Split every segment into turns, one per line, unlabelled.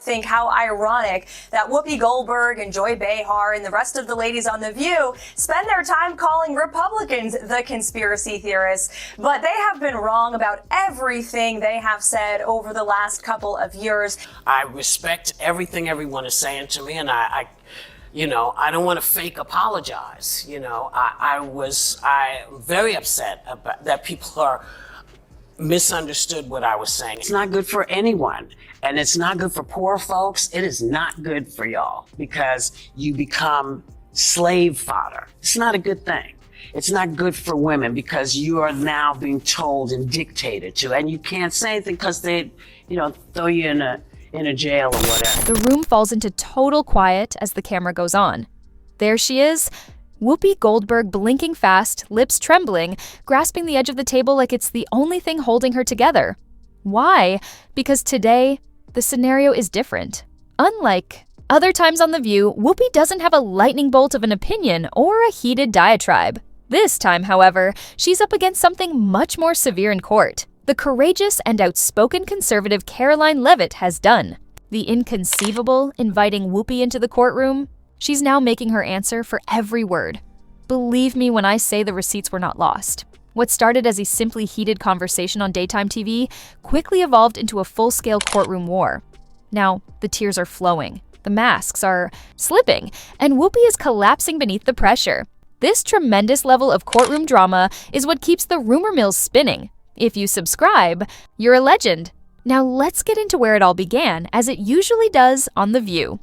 think how ironic that Whoopi Goldberg and Joy Behar and the rest of the ladies on The View spend their time calling Republicans the conspiracy theorists, but they have been wrong about everything they have said over the last couple of years.
I respect everything everyone is saying to me, and I don't want to fake apologize. I'm very upset about that people are misunderstood what I was saying. It's not good for anyone, and it's not good for poor folks. It is not good for y'all because you become slave fodder. It's not a good thing. It's not good for women because you are now being told and dictated to, and you can't say anything because they, throw you in a jail or whatever.
The room falls into total quiet as the camera goes on. There she is, Whoopi Goldberg, blinking fast, lips trembling, grasping the edge of the table like it's the only thing holding her together. Why? Because today, the scenario is different. Unlike other times on The View, Whoopi doesn't have a lightning bolt of an opinion or a heated diatribe. This time, however, she's up against something much more severe in court. The courageous and outspoken conservative Karoline Leavitt has done. The inconceivable, inviting Whoopi into the courtroom. She's now making her answer for every word. Believe me when I say the receipts were not lost. What started as a simply heated conversation on daytime TV quickly evolved into a full-scale courtroom war. Now, the tears are flowing, the masks are slipping, and Whoopi is collapsing beneath the pressure. This tremendous level of courtroom drama is what keeps the rumor mills spinning. If you subscribe, you're a legend. Now let's get into where it all began, as it usually does on The View.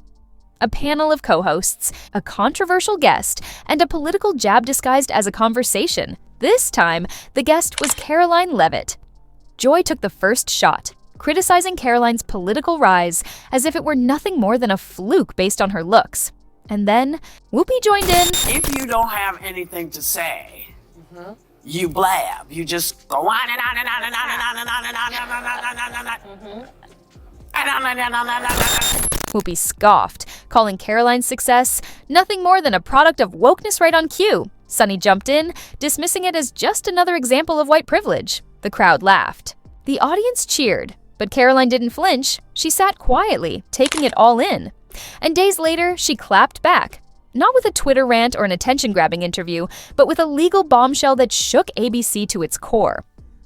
A panel of co-hosts, a controversial guest, and a political jab disguised as a conversation. This time, the guest was Karoline Leavitt. Joy took the first shot, criticizing Karoline's political rise as if it were nothing more than a fluke based on her looks. And then, Whoopi joined in.
If you don't have anything to say, you blab. You just go on and on and on and on and on and on and on and on and on.
Whoopi scoffed, calling Karoline's success nothing more than a product of wokeness right on cue. Sunny jumped in, dismissing it as just another example of white privilege. The crowd laughed. The audience cheered, but Karoline didn't flinch. She sat quietly, taking it all in. And days later, she clapped back. Not with a Twitter rant or an attention-grabbing interview, but with a legal bombshell that shook ABC to its core.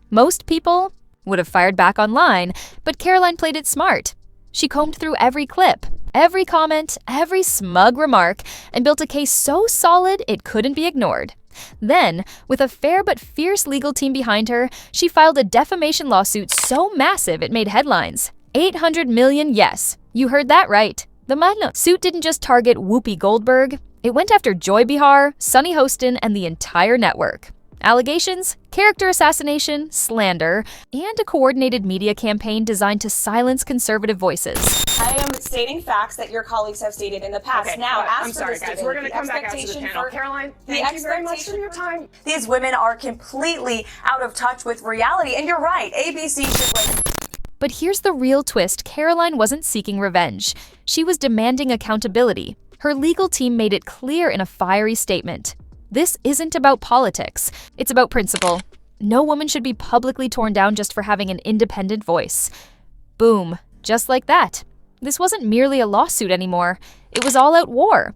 Most people would have fired back online, but Karoline played it smart. She combed through every clip, every comment, every smug remark, and built a case so solid it couldn't be ignored. Then, with a fair but fierce legal team behind her, she filed a defamation lawsuit so massive it made headlines. $800 million, yes, you heard that right. The suit didn't just target Whoopi Goldberg, it went after Joy Behar, Sunny Hostin, and the entire network. Allegations, character assassination, slander, and a coordinated media campaign designed to silence conservative voices.
I am stating facts that your colleagues have stated in the past.
Okay,
now,
I'm sorry, guys. We're going to come back after the panel. Karoline, thank you very much for your time.
These women are completely out of touch with reality, and you're right. ABC should
But here's the real twist. Karoline wasn't seeking revenge. She was demanding accountability. Her legal team made it clear in a fiery statement. This isn't about politics. It's about principle. No woman should be publicly torn down just for having an independent voice. Boom. Just like that. This wasn't merely a lawsuit anymore. It was all-out war.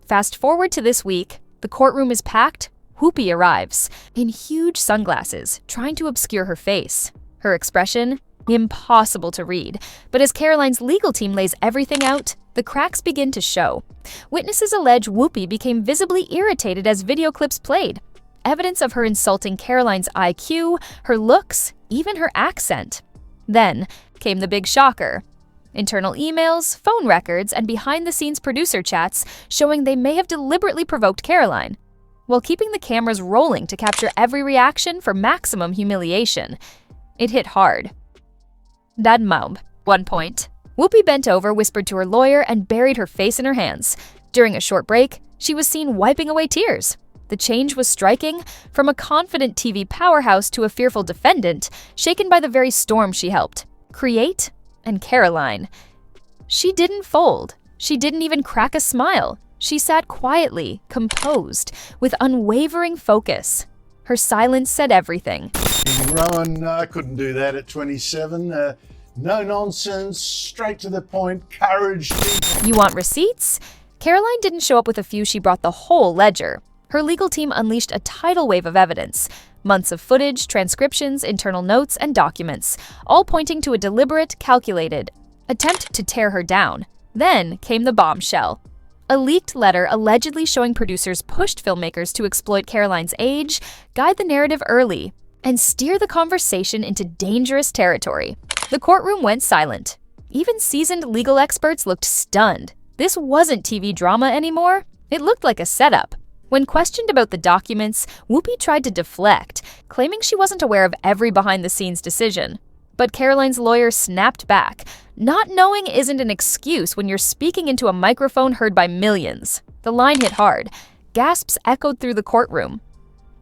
Fast forward to this week. The courtroom is packed. Whoopi arrives, in huge sunglasses, trying to obscure her face. Her expression? Impossible to read. But as Karoline's legal team lays everything out, the cracks begin to show. Witnesses allege Whoopi became visibly irritated as video clips played. Evidence of her insulting Karoline's IQ, her looks, even her accent. Then came the big shocker. Internal emails, phone records, and behind-the-scenes producer chats showing they may have deliberately provoked Karoline, while keeping the cameras rolling to capture every reaction for maximum humiliation. It hit hard. That mob. 1 point. Whoopi bent over, whispered to her lawyer, and buried her face in her hands. During a short break, she was seen wiping away tears. The change was striking, from a confident TV powerhouse to a fearful defendant, shaken by the very storm she helped create and Karoline. She didn't fold. She didn't even crack a smile. She sat quietly, composed, with unwavering focus. Her silence said everything.
Rowan, I couldn't do that at 27. No nonsense, straight to the point, courage.
You want receipts? Karoline didn't show up with a few, she brought the whole ledger. Her legal team unleashed a tidal wave of evidence. Months of footage, transcriptions, internal notes, and documents, all pointing to a deliberate, calculated attempt to tear her down. Then came the bombshell. A leaked letter allegedly showing producers pushed filmmakers to exploit Karoline's age, guide the narrative early, and steer the conversation into dangerous territory. The courtroom went silent. Even seasoned legal experts looked stunned. This wasn't TV drama anymore. It looked like a setup. When questioned about the documents, Whoopi tried to deflect, claiming she wasn't aware of every behind-the-scenes decision. But Karoline's lawyer snapped back. Not knowing isn't an excuse when you're speaking into a microphone heard by millions. The line hit hard. Gasps echoed through the courtroom.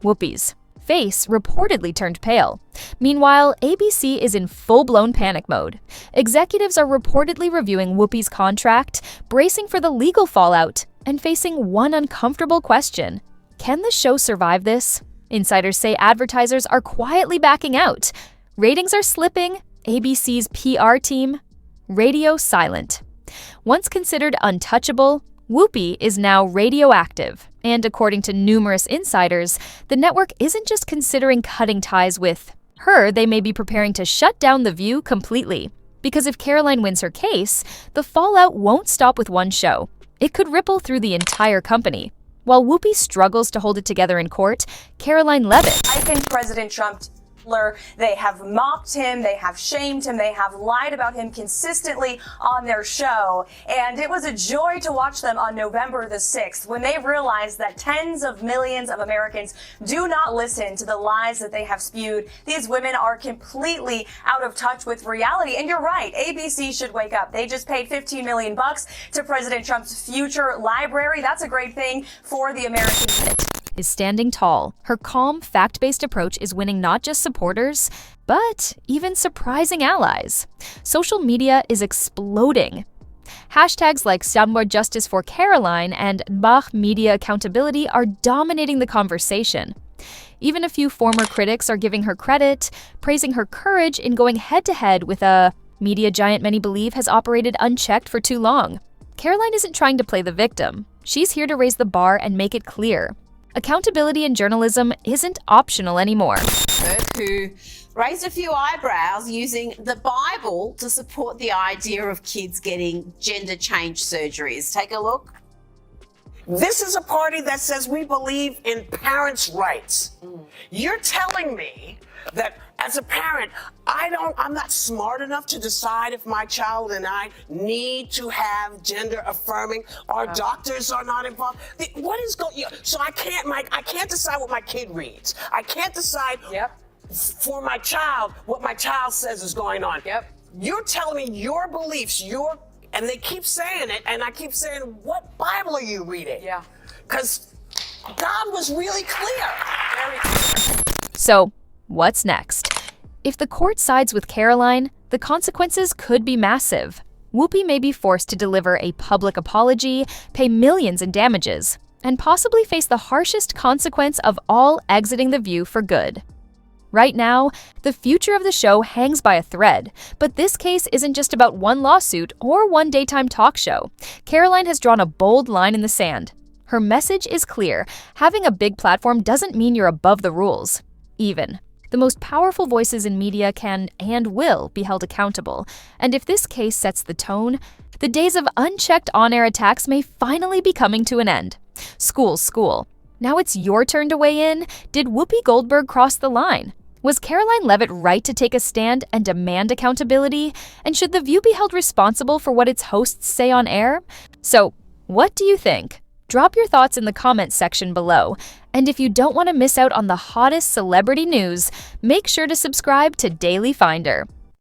Whoopi's face reportedly turned pale. Meanwhile, ABC is in full-blown panic mode. Executives are reportedly reviewing Whoopi's contract, bracing for the legal fallout, and facing one uncomfortable question. Can the show survive this? Insiders say advertisers are quietly backing out. Ratings are slipping, ABC's PR team, radio silent. Once considered untouchable, Whoopi is now radioactive. And according to numerous insiders, the network isn't just considering cutting ties with her, they may be preparing to shut down The View completely. Because if Karoline wins her case, the fallout won't stop with one show. It could ripple through the entire company. While Whoopi struggles to hold it together in court, Karoline Leavitt,
I think President Trump, they have mocked him, they have shamed him, they have lied about him consistently on their show. And it was a joy to watch them on November the 6th when they realized that tens of millions of Americans do not listen to the lies that they have spewed. These women are completely out of touch with reality. And you're right, ABC should wake up. They just paid $15 million to President Trump's future library. That's a great thing for the American
is standing tall. Her calm, fact-based approach is winning not just supporters, but even surprising allies. Social media is exploding. Hashtags like Somewhere Justice for Karoline and Bach Media Accountability are dominating the conversation. Even a few former critics are giving her credit, praising her courage in going head-to-head with a media giant many believe has operated unchecked for too long. Karoline isn't trying to play the victim. She's here to raise the bar and make it clear. Accountability in journalism isn't optional anymore.
Who raised a few eyebrows using the Bible to support the idea of kids getting gender change surgeries. Take a look.
This is a party that says we believe in parents' rights. You're telling me that as a parent, I'm not smart enough to decide if my child and I need to have gender affirming. Our doctors are not involved. What is going? So I can't decide what my kid reads. I can't decide for my child what my child says is going on. You're telling me your beliefs, and they keep saying it, and I keep saying, what Bible are you reading? Because God was really clear. Very clear.
So, what's next? If the court sides with Karoline, the consequences could be massive. Whoopi may be forced to deliver a public apology, pay millions in damages, and possibly face the harshest consequence of all, exiting The View for good. Right now, the future of the show hangs by a thread, but this case isn't just about one lawsuit or one daytime talk show. Karoline has drawn a bold line in the sand. Her message is clear. Having a big platform doesn't mean you're above the rules. Even the most powerful voices in media can and will be held accountable. And if this case sets the tone, the days of unchecked on-air attacks may finally be coming to an end. School. Now it's your turn to weigh in. Did Whoopi Goldberg cross the line? Was Karoline Leavitt right to take a stand and demand accountability? And should The View be held responsible for what its hosts say on air? So, what do you think? Drop your thoughts in the comments section below. And if you don't want to miss out on the hottest celebrity news, make sure to subscribe to Daily Finder.